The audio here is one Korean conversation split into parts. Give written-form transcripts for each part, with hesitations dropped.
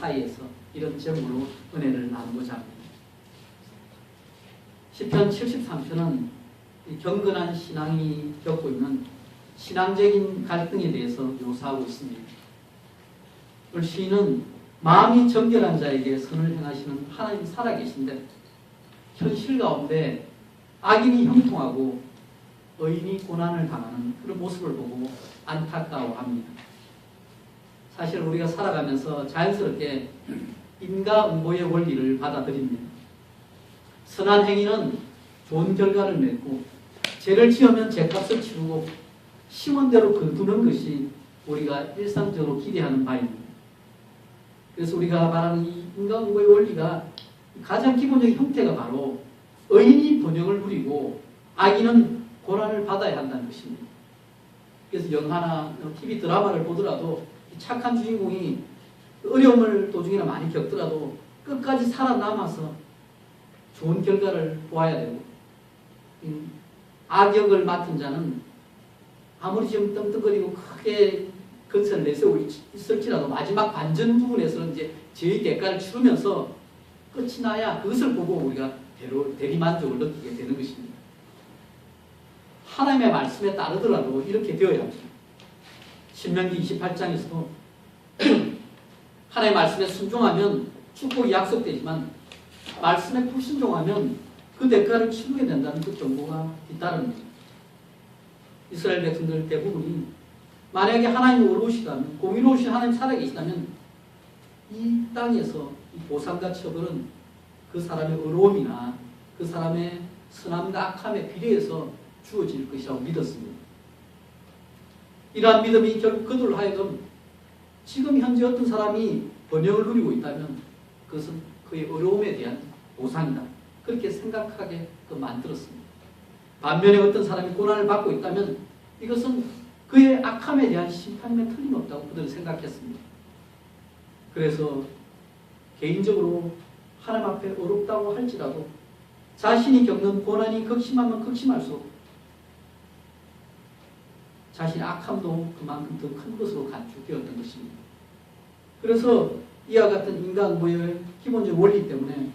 사이에서 이런 제목으로 은혜를 나누고자 합니다. 시편 73편은 경건한 신앙이 겪고 있는 신앙적인 갈등에 대해서 묘사하고 있습니다. 오늘 시인은 마음이 정결한 자에게 선을 행하시는 하나님 살아계신데 현실 가운데 악인이 형통하고 의인이 고난을 당하는 그런 모습을 보고 안타까워합니다. 사실 우리가 살아가면서 자연스럽게 인과응보의 원리를 받아들입니다. 선한 행위는 좋은 결과를 맺고 죄를 지으면 죄값을 치르고 심은 대로 거두는 것이 우리가 일상적으로 기대하는 바입니다. 그래서 우리가 말하는 이 인과응보의 원리가 가장 기본적인 형태가 바로 의인이 번영을 누리고 악인은 고난을 받아야 한다는 것입니다. 그래서 영화나 TV 드라마를 보더라도 착한 주인공이 어려움을 도중이나 많이 겪더라도 끝까지 살아남아서 좋은 결과를 보아야 되고, 악역을 맡은 자는 아무리 좀 떵떵거리고 크게 건설을 내세우고 있을지라도 마지막 반전 부분에서는 이제 죄의 대가를 치르면서 끝이 나야 그것을 보고 우리가 대리만족을 느끼게 되는 것입니다. 하나님의 말씀에 따르더라도 이렇게 되어야 합니다. 신명기 28장에서도 하나님의 말씀에 순종하면 축복이 약속되지만 말씀에 불순종하면 그 대가를 치르게 된다는 그 경고가 뒤따릅니다. 이스라엘 백성들 대부분이 만약에 하나님이 의로우시다면, 공의로우신 하나님 살아계시다면 이 땅에서 이 보상과 처벌은 그 사람의 의로움이나 그 사람의 선함과 악함에 비례해서 주어질 것이라고 믿었습니다. 이러한 믿음이 결국 그들로 하여금 지금 현재 어떤 사람이 번영을 누리고 있다면 그것은 그의 어려움에 대한 보상이다. 그렇게 생각하게 만들었습니다. 반면에 어떤 사람이 고난을 받고 있다면 이것은 그의 악함에 대한 심판임에 틀림없다고 그들은 생각했습니다. 그래서 개인적으로 하나님 앞에 어렵다고 할지라도 자신이 겪는 고난이 극심하면 극심할수록 자신의 악함도 그만큼 더 큰 것으로 간주되었던 것입니다. 그래서 이와 같은 인과응보의 기본적 원리 때문에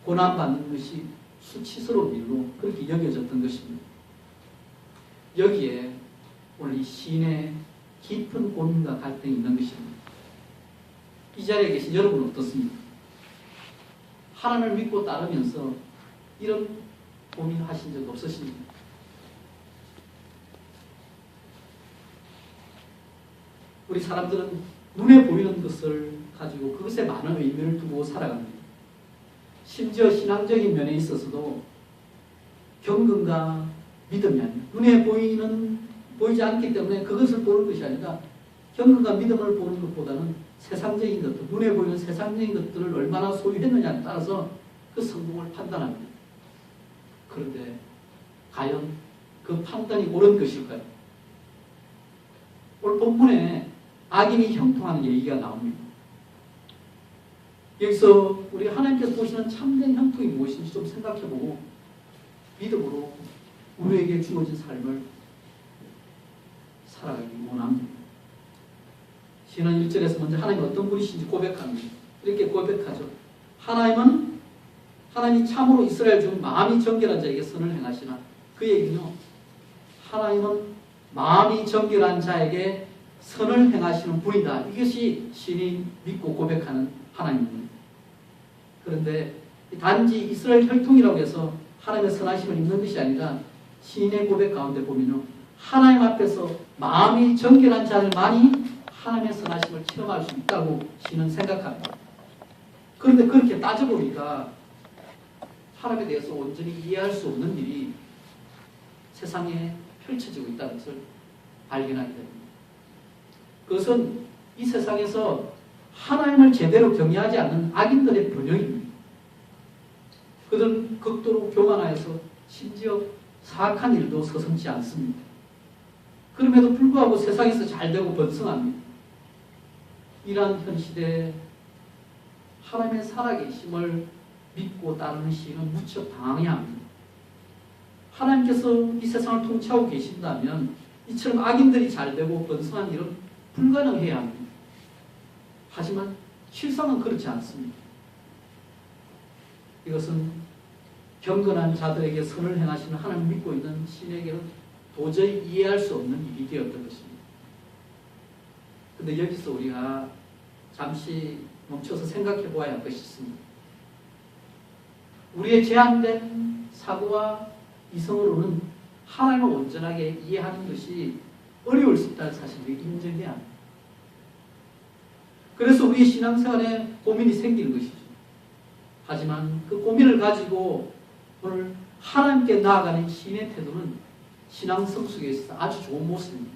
고난받는 것이 수치스러운 일로 그렇게 여겨졌던 것입니다. 여기에 오늘 이 시인의 깊은 고민과 갈등이 있는 것입니다. 이 자리에 계신 여러분은 어떻습니까? 하나님을 믿고 따르면서 이런 고민하신 적 없으십니까? 우리 사람들은 눈에 보이는 것을 가지고 그것에 많은 의미를 두고 살아갑니다. 심지어 신앙적인 면에 있어서도 경건과 믿음이 아니라 눈에 보이지 않기 때문에 그것을 보는 것이 아니라 경건과 믿음을 보는 것보다는 세상적인 것들, 눈에 보이는 세상적인 것들을 얼마나 소유했느냐에 따라서 그 성공을 판단합니다. 그런데 과연 그 판단이 옳은 것일까요? 오늘 본문에 악인이 형통하는 얘기가 나옵니다. 여기서 우리 하나님께서 보시는 참된 형통이 무엇인지 좀 생각해보고 믿음으로 우리에게 주어진 삶을 살아가기 원합니다. 시는 1절에서 먼저 하나님이 어떤 분이신지 고백합니다. 이렇게 고백하죠. 하나님이 참으로 이스라엘 중 마음이 정결한 자에게 선을 행하시나. 그 얘기는요, 하나님은 마음이 정결한 자에게 선을 행하시는 분이다. 이것이 신이 믿고 고백하는 하나님입니다. 그런데 단지 이스라엘 혈통이라고 해서 하나님의 선하심을 입는 것이 아니라 신의 고백 가운데 보면요, 하나님 앞에서 마음이 정결한 자들만이 하나님의 선하심을 체험할 수 있다고 신은 생각합니다. 그런데 그렇게 따져보니까 하나님에 대해서 온전히 이해할 수 없는 일이 세상에 펼쳐지고 있다는 것을 발견하게 됩니다. 그것은 이 세상에서 하나님을 제대로 경외하지 않는 악인들의 번영입니다. 그들은 극도로 교만하여서 심지어 사악한 일도 서슴지 않습니다. 그럼에도 불구하고 세상에서 잘되고 번성합니다. 이러한 현 시대에 하나님의 살아계심을 믿고 따르는 시인은 무척 당황해야 합니다. 하나님께서 이 세상을 통치하고 계신다면 이처럼 악인들이 잘되고 번성한 일은 불가능해야 합니다. 하지만 실상은 그렇지 않습니다. 이것은 경건한 자들에게 선을 행하시는 하나님을 믿고 있는 신에게는 도저히 이해할 수 없는 일이 되었던 것입니다. 그런데 여기서 우리가 잠시 멈춰서 생각해 보아야 할 것이 있습니다. 우리의 제한된 사고와 이성으로는 하나님을 온전하게 이해하는 것이 어려울 수 있다는 사실을 인정해야 합니다. 그래서 우리 신앙생활에 고민이 생기는 것이죠. 하지만 그 고민을 가지고 오늘 하나님께 나아가는 시인의 태도는 신앙 성숙에 있어서 아주 좋은 모습입니다.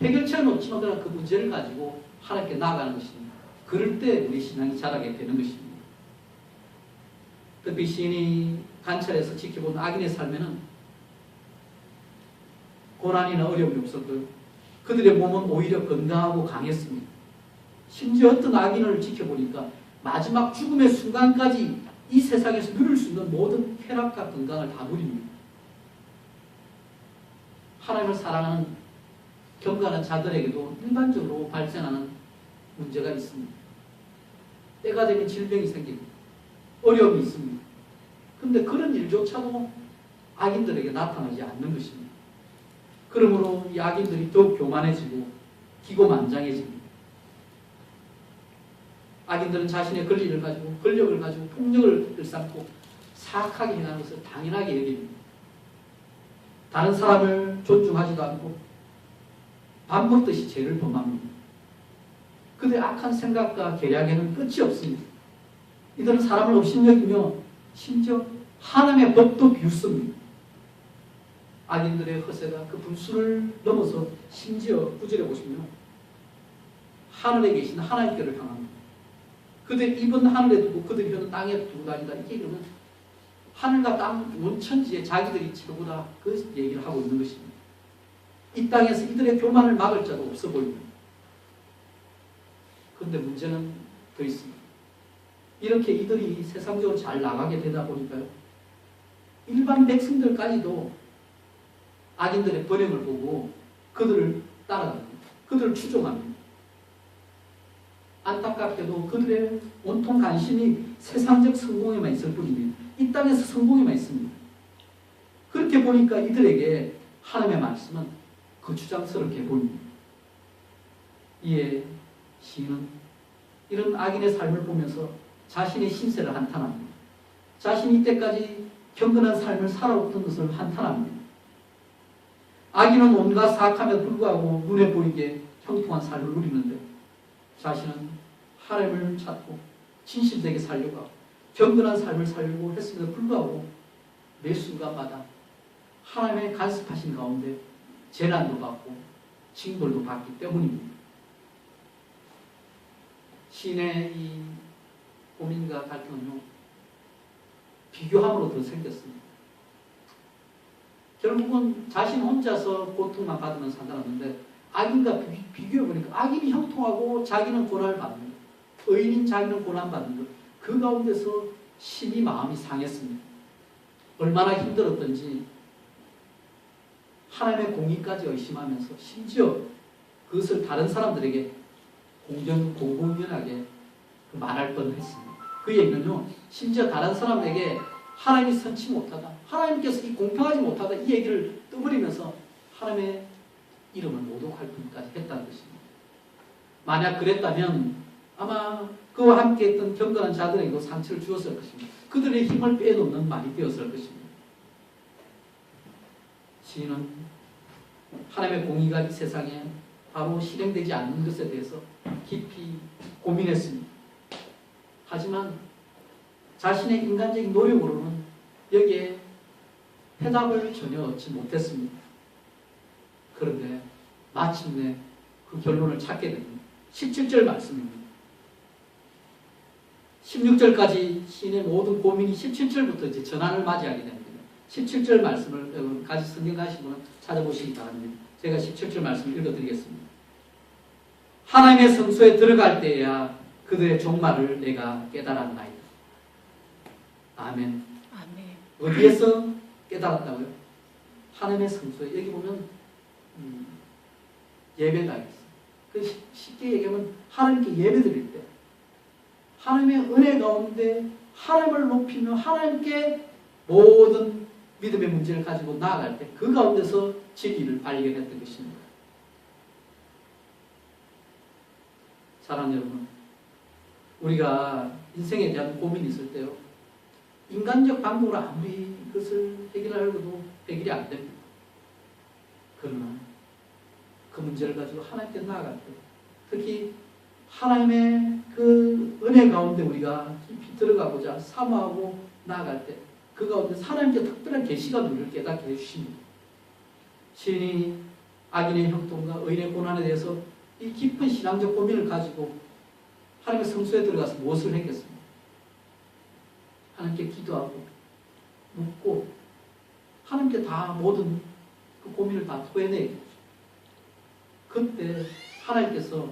해결책을 놓지 않거나 그 문제를 가지고 하나님께 나아가는 것입니다. 그럴 때 우리 신앙이 자라게 되는 것입니다. 특히 시인이 관찰해서 지켜본 악인의 삶에는 고난이나 어려움이 없었고요. 그들의 몸은 오히려 건강하고 강했습니다. 심지어 어떤 악인을 지켜보니까 마지막 죽음의 순간까지 이 세상에서 누릴 수 있는 모든 쾌락과 건강을 다 누립니다. 하나님을 사랑하는 경건한 자들에게도 일반적으로 발생하는 문제가 있습니다. 때가 되면 질병이 생기고 어려움이 있습니다. 그런데 그런 일조차도 악인들에게 나타나지 않는 것입니다. 그러므로 이 악인들이 더욱 교만해지고 기고만장해집니다. 악인들은 자신의 권리를 가지고 권력을 가지고 폭력을 일삼고 사악하게 행하는 것을 당연하게 여깁니다. 다른 사람을 존중하지도 않고 밥 먹듯이 죄를 범합니다. 그들의 악한 생각과 계략에는 끝이 없습니다. 이들은 사람을 업신여기며 심지어 하나님의 법도 비웃습니다. 악인들의 허세가 그 분수를 넘어서 심지어 구절에 보시면 하늘에 계신 하나님께를 향합니다. 그들 입은 하늘에 두고 그들이 혀는 땅에 두고 다닌다. 이게 그러면 하늘과 땅 원천지에 자기들이 최고다. 그 얘기를 하고 있는 것입니다. 이 땅에서 이들의 교만을 막을 자도 없어 보입니다. 그런데 문제는 더 있습니다. 이렇게 이들이 세상적으로 잘 나가게 되다 보니까요. 일반 백성들까지도 악인들의 번영을 보고 그들을 따라갑니다. 그들을 추종합니다. 안타깝게도 그들의 온통 관심이 세상적 성공에만 있을 뿐입니다. 이 땅에서 성공에만 있습니다. 그렇게 보니까 이들에게 하나님의 말씀은 거추장스럽게 보입니다. 이에 시인은 이런 악인의 삶을 보면서 자신의 신세를 한탄합니다. 자신이 이때까지 경건한 삶을 살아왔던 것을 한탄합니다. 악인은 온갖 사악함에도 불구하고 눈에 보이게 형통한 삶을 누리는데 자신은 하나님을 찾고 진실되게 살려고 하고 경건한 삶을 살려고 했음에도 불구하고 매 순간마다 하나님의 간섭하신 가운데 재난도 받고 징벌도 받기 때문입니다. 시인의 이 고민과 갈등은요, 비교함으로 더 생겼습니다. 결국은 자신 혼자서 고통만 받으면 상관없는데 악인과 비교해보니까 악인이 형통하고 자기는 고난을 받는 것, 의인인 자기는 고난받는 것, 그 가운데서 심히 마음이 상했습니다. 얼마나 힘들었던지 하나님의 공의까지 의심하면서 심지어 그것을 다른 사람들에게 공공연하게 말할 뻔했습니다. 그 얘기는요, 심지어 다른 사람에게 하나님이 선치 못하다, 하나님께서 이 공평하지 못하다, 이 얘기를 떠버리면서 하나님의 이름을 모독할 뿐까지 했다는 것입니다. 만약 그랬다면 아마 그와 함께 했던 경건한 자들에게도 상처를 주었을 것입니다. 그들의 힘을 빼놓는 말이 되었을 것입니다. 시인은 하나님의 공의가 이 세상에 바로 실행되지 않는 것에 대해서 깊이 고민했습니다. 하지만 자신의 인간적인 노력으로는 여기에 해답을 전혀 얻지 못했습니다. 그런데 마침내 그 결론을 찾게 됩니다. 17절 말씀입니다. 16절까지 시인의 모든 고민이 17절부터 이제 전환을 맞이하게 됩니다. 17절 말씀을 여러분 같이 성경 가신 분은 찾아보시기 바랍니다. 제가 17절 말씀을 읽어드리겠습니다. 하나님의 성소에 들어갈 때에야 그들의 종말을 내가 깨달았나이다. 아멘. 아멘. 어디에서 깨달았다고요? 하나님의 성소에. 여기 보면 예배당에서. 쉽게 얘기하면 하나님께 예배 드릴 때, 하나님의 은혜 가운데 하나님을 높이며 하나님께 모든 믿음의 문제를 가지고 나아갈 때 그 가운데서 진리를 발견했던 것입니다. 사랑하는 여러분, 우리가 인생에 대한 고민이 있을 때요, 인간적 방법으로 아무리 그것을 해결하려고 해결이 안 됩니다. 그러나 그 문제를 가지고 하나님께 나아갈 때, 특히 하나님의 그 은혜 가운데 우리가 깊이 들어가고자 사모하고 나아갈 때, 그 가운데 하나님께 특별한 계시가 우리를 깨닫게 해주십니다. 신이 악인의 형통과 의인의 고난에 대해서 이 깊은 신앙적 고민을 가지고 하나님의 성소에 들어가서 무엇을 했겠습니까? 하나님께 기도하고 묻고 하나님께 다 모든 그 고민을 다 토해내게. 그때 하나님께서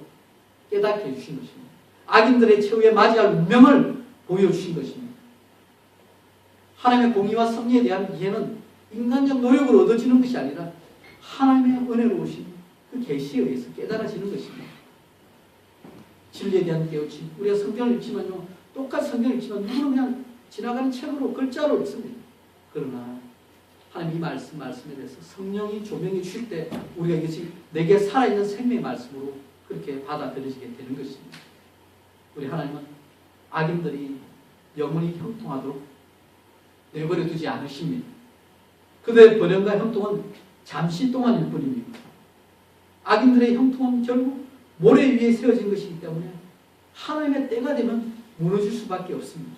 깨닫게 해주신 것입니다. 악인들의 최후에 맞이할 운명을 보여주신 것입니다. 하나님의 공의와 섭리에 대한 이해는 인간적 노력으로 얻어지는 것이 아니라 하나님의 은혜로 오신 그 계시에 의해서 깨달아지는 것입니다. 진리에 대한 깨우침. 우리가 성경을 읽지만요, 똑같이 성경을 읽지만 누구는 그냥 지나가는 책으로 글자로 읽습니다. 그러나 하나님 이 말씀에 대해서 성령이 조명해 주실 때 우리가 이것이 내게 살아있는 생명의 말씀으로 그렇게 받아들여지게 되는 것입니다. 우리 하나님은 악인들이 영원히 형통하도록 내버려 두지 않으십니다. 그들의 번영과 형통은 잠시 동안일 뿐입니다. 악인들의 형통은 결국 모래 위에 세워진 것이기 때문에 하나님의 때가 되면 무너질 수밖에 없습니다.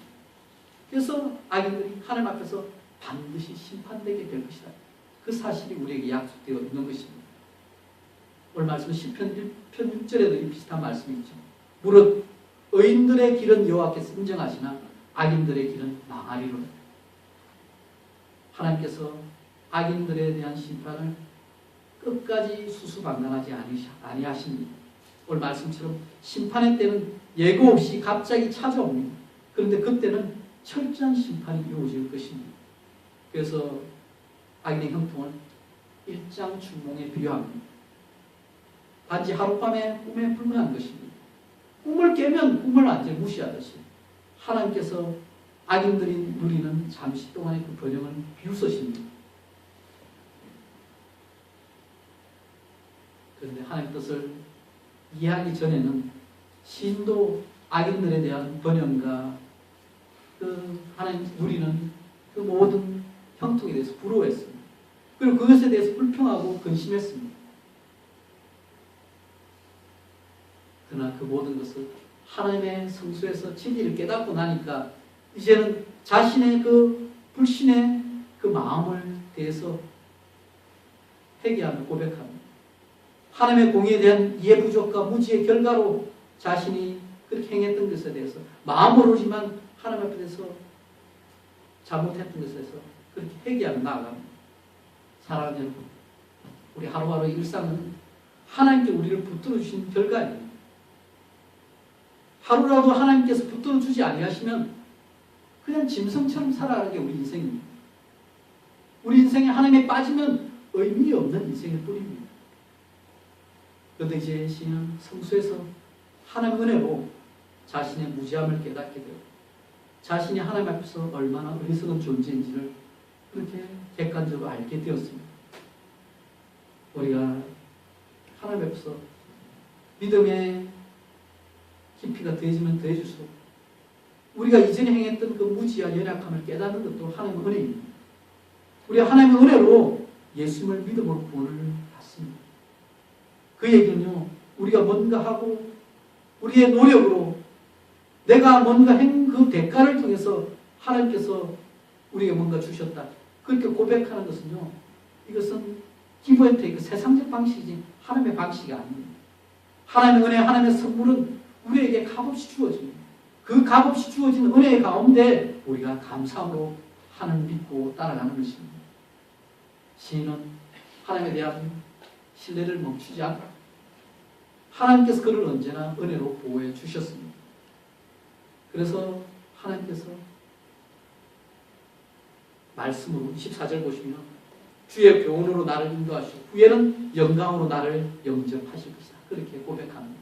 그래서 악인들이 하나님 앞에서 반드시 심판되게 될 것이다. 그 사실이 우리에게 약속되어 있는 것입니다. 오늘 말씀은 시편 1편 6절에도 이 비슷한 말씀이 있죠. 무릇 의인들의 길은 여호와께서 인정하시나 악인들의 길은 망하리로다. 하나님께서 악인들에 대한 심판을 끝까지 수수방관하지 아니하십니다. 오늘 말씀처럼 심판의 때는 예고 없이 갑자기 찾아옵니다. 그런데 그때는 철저한 심판이 이루어질 것입니다. 그래서 악인의 형통은 일장춘몽에 비유합니다. 단지 하룻밤의 꿈에 불과한 것입니다. 꿈을 깨면 꿈을 완전히 무시하듯이 하나님께서 악인들이 누리는 잠시 동안의 그 번영을 비웃으십니다. 그런데 하나님의 뜻을 이해하기 전에는 시인도 악인들에 대한 번영과 그 하나님 누리는 그 모든 형통에 대해서 부러워했습니다. 그리고 그것에 대해서 불평하고 근심했습니다. 그러나 그 모든 것을 하나님의 성소에서 진리를 깨닫고 나니까 이제는 자신의 그 불신의 그 마음을 대해서 회개하며 고백합니다. 하나님의 공의에 대한 이해 부족과 무지의 결과로 자신이 그렇게 행했던 것에 대해서 마음으로지만 하나님 앞에서 잘못했던 것에 대해서 그렇게 회개하며 나아갑니다. 사랑하는 여러분, 우리 하루하루의 일상은 하나님께 우리를 붙들어 주신 결과입니다. 하루라도 하나님께서 붙들어 주지 아니하시면 그냥 짐승처럼 살아가는 게 우리 인생입니다. 우리 인생에 하나님에 빠지면 의미 없는 인생일 뿐입니다. 그런데 이제 시인은 성수에서 하나님 은혜로 자신의 무지함을 깨닫게 되고 자신이 하나님 앞에서 얼마나 어리석은 존재인지를 그렇게 객관적으로 알게 되었습니다. 우리가 하나님 앞에서 믿음의 깊이가 더해지면 더해질수록 우리가 이전에 행했던 그 무지와 연약함을 깨닫는 것도 하나님의 은혜입니다. 우리가 하나님의 은혜로 예수님을 믿음으로 구원을 받습니다. 그 얘기는요, 우리가 뭔가 하고 우리의 노력으로 내가 뭔가 한 그 대가를 통해서 하나님께서 우리에게 뭔가 주셨다. 그렇게 고백하는 것은요, 이것은 기브앤테이크, 세상적 방식이지 하나님의 방식이 아닙니다. 하나님의 은혜, 하나님의 선물은 우리에게 값없이 주어집니다. 그 값없이 주어진 은혜의 가운데 우리가 감사함으로 하나님을 믿고 따라가는 것입니다. 시인은 하나님에 대한 신뢰를 멈추지 않고 하나님께서 그를 언제나 은혜로 보호해 주셨습니다. 그래서 하나님께서 말씀으로 14절 보시면 주의 교훈으로 나를 인도하시고 후에는 영광으로 나를 영접하실 것이다. 그렇게 고백합니다.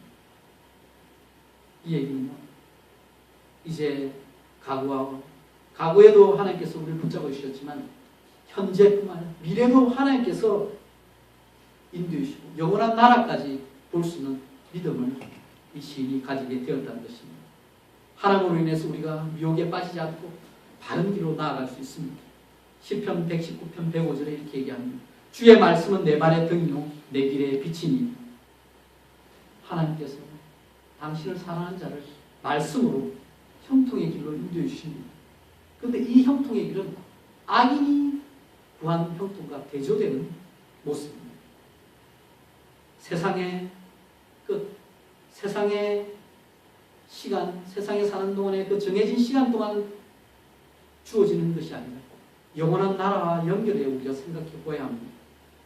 이 얘기는요, 이제 과거에도 하나님께서 우리를 붙잡아 주셨지만 현재뿐만 아니라 미래도 하나님께서 인도해 주시고 영원한 나라까지 볼 수 있는 믿음을 이 시인이 가지게 되었다는 것입니다. 하나님으로 인해서 우리가 유혹에 빠지지 않고 바른 길로 나아갈 수 있습니다. 시편 119편 105절에 이렇게 얘기합니다. 주의 말씀은 내 발의 등이요 내 길의 빛이니. 하나님께서 당신을 사랑하는 자를 말씀으로 형통의 길로 인도해 주십니다. 그런데 이 형통의 길은 악인이 구한 형통과 대조되는 모습입니다. 세상의 끝, 세상의 시간, 세상에 사는 동안에 그 정해진 시간 동안 주어지는 것이 아니라 영원한 나라와 연결해 우리가 생각해 보아야 합니다.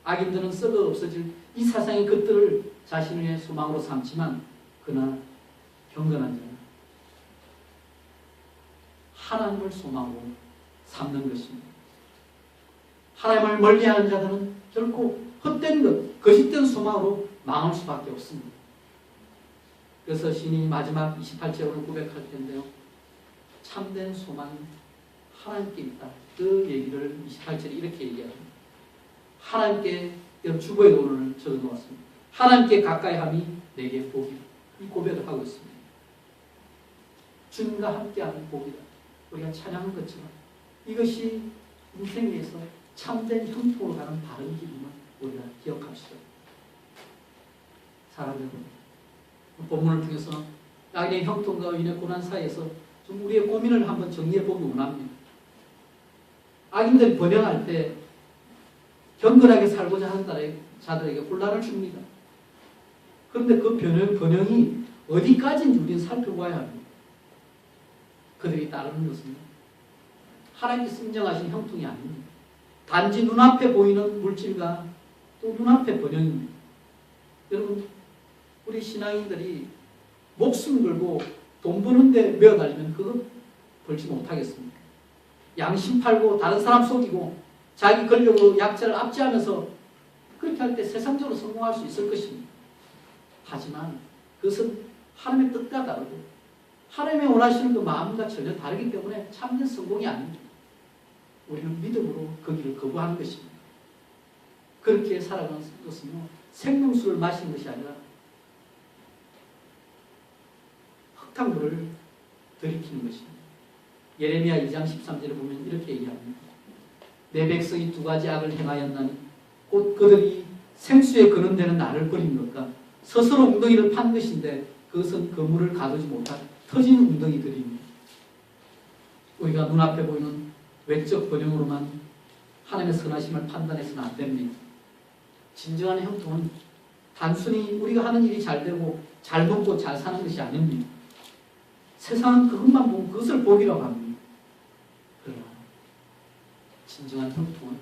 악인들은 썩어 없어질 이 세상의 것들을 자신의 소망으로 삼지만 그러나 경건한 자는 하나님을 소망으로 삼는 것입니다. 하나님을 멀리하는 자들은 결코 헛된 것, 거짓된 소망으로 망할 수밖에 없습니다. 그래서 신이 마지막 28절로 고백할 텐데요. 참된 소망이 하나님께 있다. 그 얘기를 28절에 이렇게 얘기합니다. 하나님께, 주보에도 오늘 적어놓았습니다. 하나님께 가까이함이 내게 복이다. 이 고백을 하고 있습니다. 주님과 함께하는 복이다. 우리가 찬양한 것처럼 이것이 인생에서 참된 형통으로 가는 바른 길임을 우리가 기억합시다. 사랑하는 여러분, 본문을 통해서 악인의 형통과 의인의 고난 사이에서 좀 우리의 고민을 한번 정리해 보기 원합니다. 악인들이 번영할 때 경건하게 살고자 하는 자들에게 혼란을 줍니다. 그런데 그 번영이 어디까지인지 우리는 살펴봐야 합니다. 그들이 따르는 것은 하나님께서 인정하신 형통이 아닙니다. 단지 눈앞에 보이는 물질과 또 눈앞의 번영입니다. 여러분, 우리 신앙인들이 목숨 걸고 돈 버는데 매어달리면 그거 벌지 못하겠습니까? 양심 팔고 다른 사람 속이고 자기 권력으로 약자를 압제하면서 그렇게 할 때 세상적으로 성공할 수 있을 것입니다. 하지만 그것은 하나님의 뜻과 다르고 하나님의 원하시는 그 마음과 전혀 다르기 때문에 참된 성공이 아닙니다. 우리는 믿음으로 그 길을 거부하는 것입니다. 그렇게 살아가는 것은요, 생명수를 마시는 것이 아니라 흙탕물을 들이키는 것입니다. 예레미야 2장 13절에 보면 이렇게 얘기합니다. 내 백성이 두 가지 악을 행하였나니 곧 그들이 생수에 거는 데는 나를 버린 것과 스스로 웅덩이를 판 것인데 그것은 그물을 가두지 못한 터진 웅덩이들입니다. 우리가 눈앞에 보이는 외적 번영으로만 하나님의 선하심을 판단해서는 안 됩니다. 진정한 형통은 단순히 우리가 하는 일이 잘 되고 잘 먹고 잘 사는 것이 아닙니다. 세상은 그것만 보면 그것을 복이라고 합니다. 그러나 진정한 형통은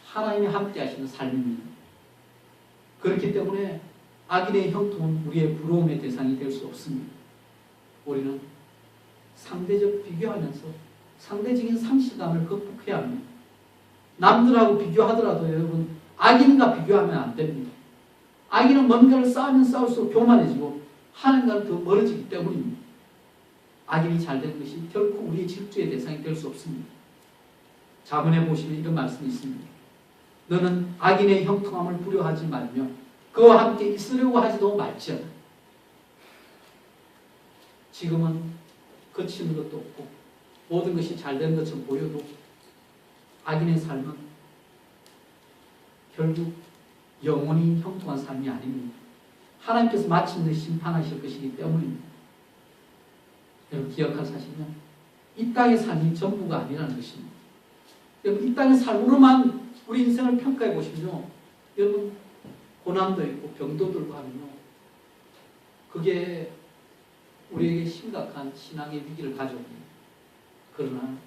하나님이 함께 하시는 삶입니다. 그렇기 때문에 악인의 형통은 우리의 부러움의 대상이 될 수 없습니다. 우리는 상대적 비교하면서 상대적인 상실감을 극복해야 합니다. 남들하고 비교하더라도 여러분, 악인과 비교하면 안 됩니다. 악인은 뭔가를 쌓으면 쌓을수록 교만해지고 하나님과는 더 멀어지기 때문입니다. 악인이 잘되는 것이 결코 우리의 질투의 대상이 될 수 없습니다. 자문해 보시면 이런 말씀이 있습니다. 너는 악인의 형통함을 부려하지 말며 그와 함께 있으려고 하지도 말지어다. 지금은 거치는 것도 없고 모든 것이 잘된 것처럼 보여도 악인의 삶은 결국 영원히 형통한 삶이 아닙니다. 하나님께서 마침내 심판하실 것이기 때문입니다. 여러분 기억할 사실은 이 땅의 삶이 전부가 아니라는 것입니다. 여러분 이 땅의 삶으로만 우리 인생을 평가해 보시면요, 여러분 고난도 있고 병도 들고 하면요, 그게 우리에게 심각한 신앙의 위기를 가져옵니다. 그러나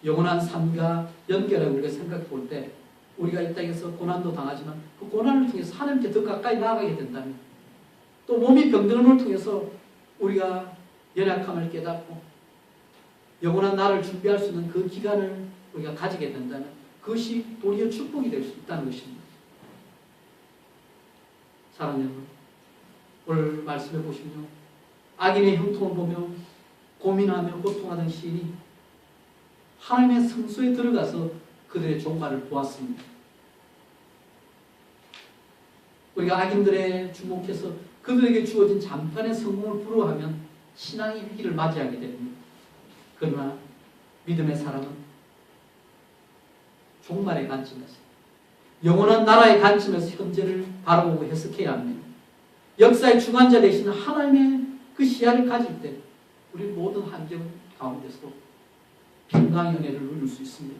영원한 삶과 연결해 우리가 생각해 볼 때 우리가 이 땅에서 고난도 당하지만 그 고난을 통해서 하나님께 더 가까이 나아가게 된다면, 또 몸이 병드는 걸 통해서 우리가 연약함을 깨닫고 영원한 나를 준비할 수 있는 그 기간을 우리가 가지게 된다면 그것이 도리어 축복이 될 수 있다는 것입니다. 사랑하는 여러분, 오늘 말씀해 보시면요, 악인의 형통을 보며 고민하며 고통하던 시인이 하나님의 성소에 들어가서 그들의 종말을 보았습니다. 우리가 악인들에 주목해서 그들에게 주어진 잠깐의 성공을 부러워하면 신앙의 위기를 맞이하게 됩니다. 그러나 믿음의 사람은 종말의 관점에서, 영원한 나라의 관점에서 현재를 바라보고 해석해야 합니다. 역사의 중간자 되신 하나님의 그 시야를 가질 때 우리 모든 환경 가운데서 평강의 은혜를 누릴 수 있습니다.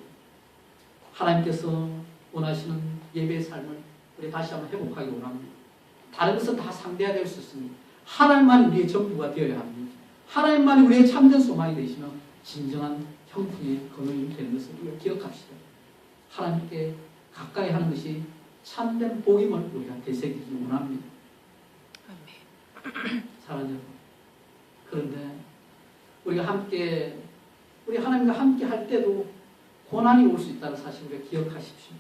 하나님께서 원하시는 예배의 삶을 우리 다시 한번 회복하기 원합니다. 다른 것은 다 상대해야 될 수 있습니다. 하나님만이 우리의 전부가 되어야 합니다. 하나님만이 우리의 참된 소망이 되시면 진정한 형통의 근원이 되는 것을 우리가 기억합시다. 하나님께 가까이 하는 것이 참된 복임을 우리가 되새기기 원합니다. 사랑하는 여러분, 그런데 우리가 함께, 우리 하나님과 함께 할 때도 고난이 올 수 있다는 사실을 우리가 기억하십시오.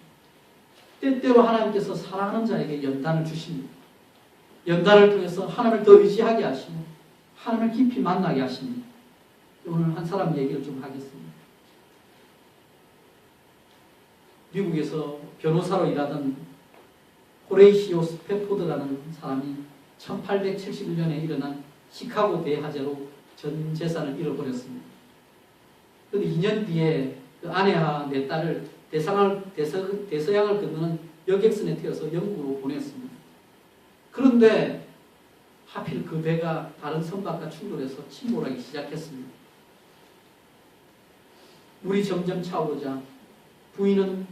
때때로 하나님께서 사랑하는 자에게 연단을 주십니다. 연단을 통해서 하나님을 더 의지하게 하시고 하나님을 깊이 만나게 하십니다. 오늘 한 사람 얘기를 좀 하겠습니다. 미국에서 변호사로 일하던 호레이시오 스패포드라는 사람이 1871년에 일어난 시카고 대화재로 전 재산을 잃어버렸습니다. 그런데 2년 뒤에 그 아내와 4딸을 대서양을 건너는 여객선에 태워서 영국으로 보냈습니다. 그런데 하필 그 배가 다른 선박과 충돌해서 침몰하기 시작했습니다. 물이 점점 차오르자 부인은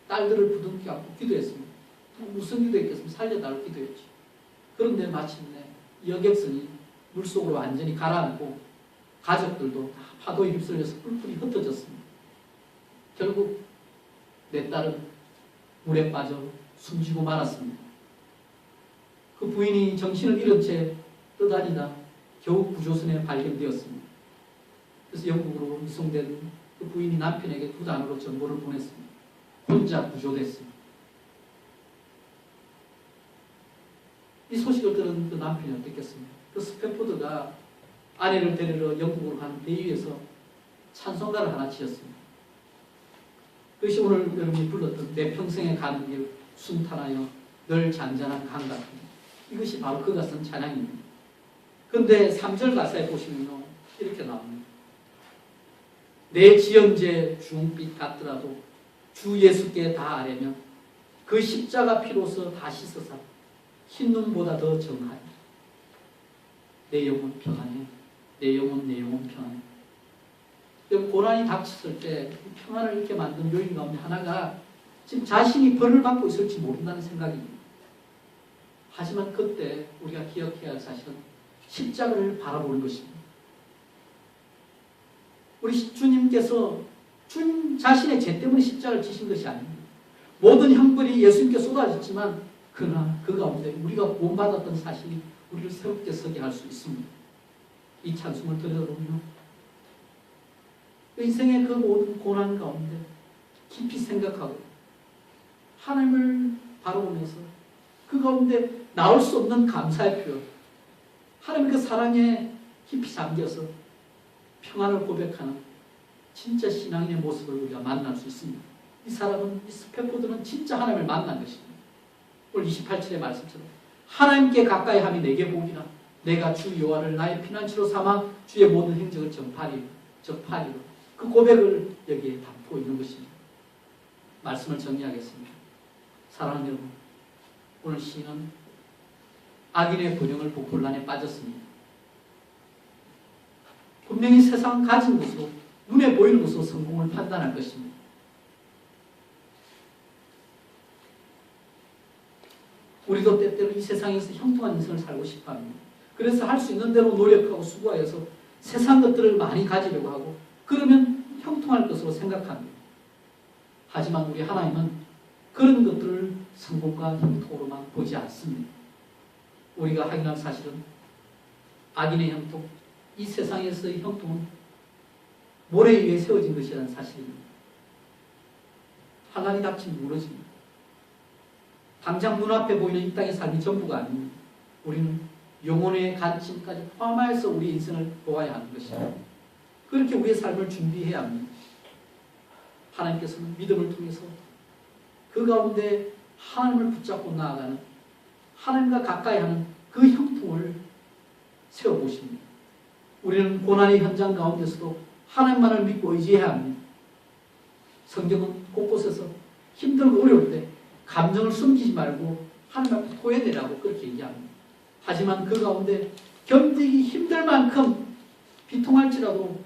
딸들을 부둥켜 안고 기도했습니다. 무슨 기도했겠습니까? 살려달라고 기도했죠. 그런데 마침내 여객선이 물속으로 완전히 가라앉고 가족들도 다 파도에 휩쓸려서 뿔뿔이 흩어졌습니다. 결국 4딸은 물에 빠져 숨지고 말았습니다. 그 부인이 정신을 잃은 채 떠다니다 겨우 구조선에 발견되었습니다. 그래서 영국으로 이송된 그 부인이 남편에게 2 단어로 정보를 보냈습니다. 혼자 구조됐습니다. 이 소식을 들은 그 남편이 어땠겠습니까? 그 스패포드가 아내를 데리러 영국으로 가는 배 위에서 찬송가를 하나 지었습니다. 그것이 오늘 여러분이 불렀던 내 평생에 가는 길 순탄하여 늘 잔잔한 강 같은, 이것이 바로 그가 쓴 찬양입니다. 그런데 3절 가사에 보시면요, 이렇게 나옵니다. 내 지연제 중빛 같더라도 주 예수께 다 아뢰면 그 십자가 피로서 다 씻어서 흰눈보다 더 정하여 내 영혼 평안해. 내 영혼 평안해. 고난이 닥쳤을 때 평안을 이렇게 만든 요인 가운데 하나가 지금 자신이 벌을 받고 있을지 모른다는 생각입니다. 하지만 그때 우리가 기억해야 할 사실은 십자가를 바라보는 것입니다. 우리 주님께서 주님 자신의 죄 때문에 십자가를 지신 것이 아닙니다. 모든 형벌이 예수님께 쏟아졌지만 그러나 그 가운데 우리가 구원받았던 사실이 우리를 새롭게 서게 할 수 있습니다. 이 찬송을 들여다보면 인생의 그 모든 고난 가운데 깊이 생각하고 하나님을 바라보면서 그 가운데 나올 수 없는 감사의 표현, 하나님의 그 사랑에 깊이 잠겨서 평안을 고백하는 진짜 신앙인의 모습을 우리가 만날 수 있습니다. 이 사람은, 이 스패포드는 진짜 하나님을 만난 것입니다. 오늘 28절의 말씀처럼 하나님께 가까이 함이 내게 복이라. 내가 주 여호와를 나의 피난처로 삼아 주의 모든 행적을 접하리로. 그 고백을 여기에 담고 있는 것입니다. 말씀을 정리하겠습니다. 사랑하는 여러분, 오늘 시인은 악인의 번영을 보고 곤란에 빠졌습니다. 분명히 세상 가진 것으로, 눈에 보이는 것으로 성공을 판단할 것입니다. 우리도 때때로 이 세상에서 형통한 인생을 살고 싶어 합니다. 그래서 할 수 있는 대로 노력하고 수고해서 세상 것들을 많이 가지려고 하고, 그러면 형통할 것으로 생각합니다. 하지만 우리 하나님은 그런 것들을 성공과 형통으로만 보지 않습니다. 우리가 확인할 사실은 악인의 형통, 이 세상에서의 형통은 모래 위에 세워진 것이라는 사실입니다. 환난이 닥치면 무너집니다. 당장 눈앞에 보이는 이 땅의 삶이 전부가 아닙니다. 우리는 영혼의 간침까지 포함해서 우리 인생을 보아야 하는 것입니다. 그렇게 우리의 삶을 준비해야 합니다. 하나님께서는 믿음을 통해서 그 가운데 하나님을 붙잡고 나아가는, 하나님과 가까이 하는 그 형통을 세워보십니다. 우리는 고난의 현장 가운데서도 하나님만을 믿고 의지해야 합니다. 성경은 곳곳에서 힘들고 어려울 때 감정을 숨기지 말고 하나님 앞에 토해내라고 그렇게 얘기합니다. 하지만 그 가운데 견디기 힘들 만큼 비통할지라도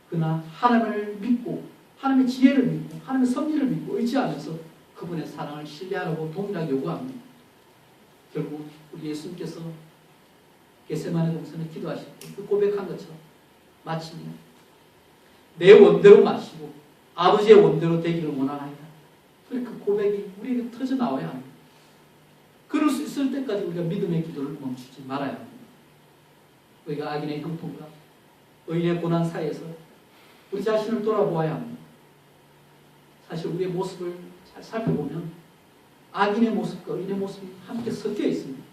그러나 하나님을 믿고 하나님의 지혜를 믿고 하나님의 섭리를 믿고 의지하면서 그분의 사랑을 신뢰하라고 동일하게 요구합니다. 결국 우리 예수님께서 겟세마네 동산에 기도하실 때 그 고백한 것처럼 마침내 내 원대로 마시고 아버지의 원대로 되기를 원하나이다. 그 고백이 우리에게 터져 나와야 합니다. 그럴 수 있을 때까지 우리가 믿음의 기도를 멈추지 말아야 합니다. 우리가 악인의 형통과 의인의 고난 사이에서 우리 자신을 돌아보아야 합니다. 사실 우리의 모습을 잘 살펴보면 악인의 모습과 의인의 모습이 함께 섞여 있습니다.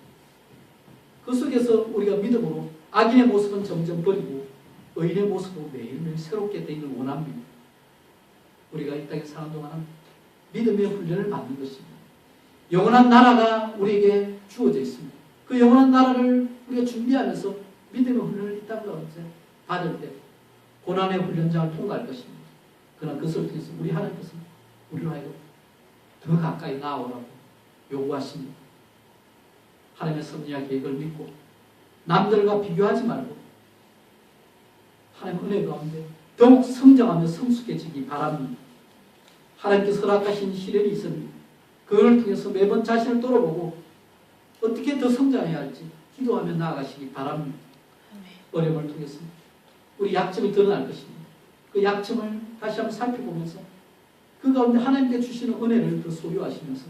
그 속에서 우리가 믿음으로 악인의 모습은 점점 버리고 의인의 모습으로 매일매일 새롭게 되기를 원합니다. 우리가 이 땅에 사는 동안은 믿음의 훈련을 받는 것입니다. 영원한 나라가 우리에게 주어져 있습니다. 그 영원한 나라를 우리가 준비하면서 믿음의 훈련을 이 땅 가운데 받을 때 고난의 훈련장을 통과할 것입니다. 그러나 그것을 통해서 우리 하나님께서 우리로 하여금 더 가까이 나아오라고 요구하십니다. 하나님의 섭리와 계획을 믿고 남들과 비교하지 말고 하나님 은혜 가운데 더욱 성장하며 성숙해지기 바랍니다. 하나님께서 허락하신 시련이 있습니다. 그걸 통해서 매번 자신을 돌아보고 어떻게 더 성장해야 할지 기도하며 나아가시기 바랍니다. 어려움을 통해서 우리 약점이 드러날 것입니다. 그 약점을 다시 한번 살펴보면서 그 가운데 하나님께 주시는 은혜를 더 소유하시면서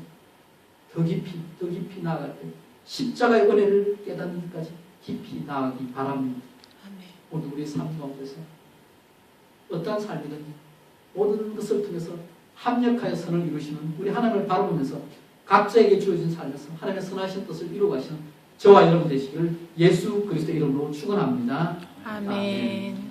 더 깊이 나아갈 때 십자가의 은혜를 깨닫는 데까지 깊이 나아가기 바랍니다. 오늘 우리의 삶 가운데서 어떠한 삶이든 모든 것을 통해서 합력하여 선을 이루시는 우리 하나님을 바라보면서 각자에게 주어진 삶에서 하나님의 선하신 뜻을 이루어가시는 저와 여러분 되시기를 예수 그리스도의 이름으로 축원합니다. 아멘.